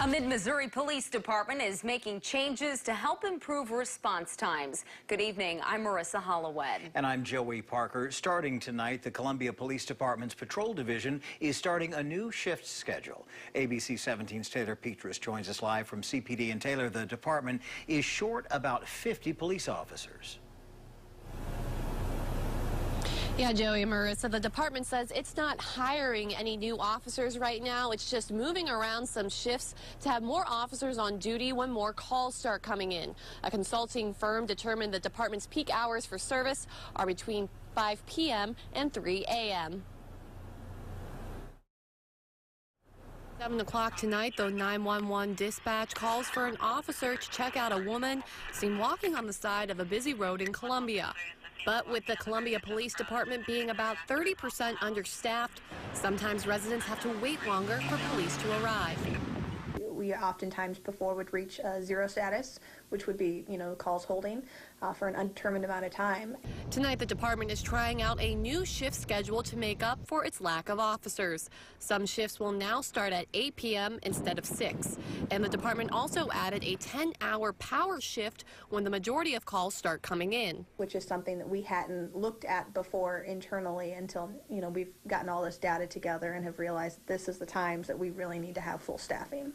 A Mid-Missouri Police Department is making changes to help improve response times. Good evening, I'm Marissa Holloway. And I'm Joey Parker. Starting tonight, the Columbia Police Department's Patrol Division is starting a new shift schedule. ABC 17's Taylor Petrus joins us live from CPD. And Taylor, the department is short about 50 police officers. Yeah, Joey and Marissa, the department says it's not hiring any new officers right now. It's just moving around some shifts to have more officers on duty when more calls start coming in. A consulting firm determined the department's peak hours for service are between 5 p.m. and 3 a.m. 7 o'clock tonight, the 911 dispatch calls for an officer to check out a woman seen walking on the side of a busy road in Columbia. But with the Columbia Police Department being about 30% understaffed, sometimes residents have to wait longer for police to arrive. We oftentimes before would reach zero status, which would be, calls holding for an undetermined amount of time. Tonight, the department is trying out a new shift schedule to make up for its lack of officers. Some shifts will now start at 8 p.m. instead of 6. And the department also added a 10-hour power shift when the majority of calls start coming in. Which is something that we hadn't looked at before internally until, we've gotten all this data together and have realized that this is the times that we really need to have full staffing.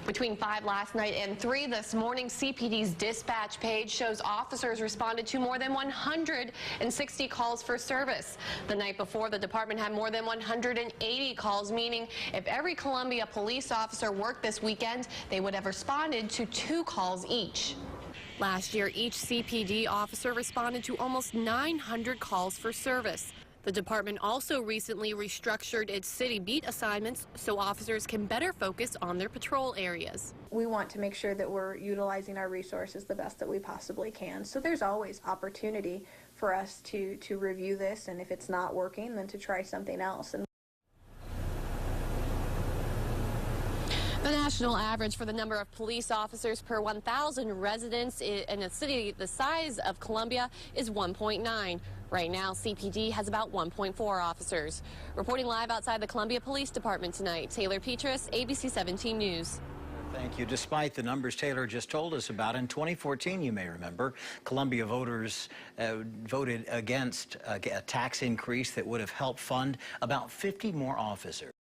Between 5 last night and 3 this morning, CPD's dispatch page shows officers responded to more than 160 calls for service. The night before, the department had more than 180 calls, meaning if every Columbia police officer worked this weekend, they would have responded to 2 calls each. Last year, each CPD officer responded to almost 900 calls for service. The department also recently restructured its city beat assignments so officers can better focus on their patrol areas. We want to make sure that we're utilizing our resources the best that we possibly can. So there's always opportunity for us to review this, and if it's not working, then to try something else. The national average for the number of police officers per 1,000 residents in a city the size of Columbia is 1.9. Right now, CPD has about 1.4 officers. Reporting live outside the Columbia Police Department tonight, Taylor Petrus, ABC 17 News. Thank you. Despite the numbers Taylor just told us about, in 2014, you may remember, Columbia voters voted against a tax increase that would have helped fund about 50 more officers.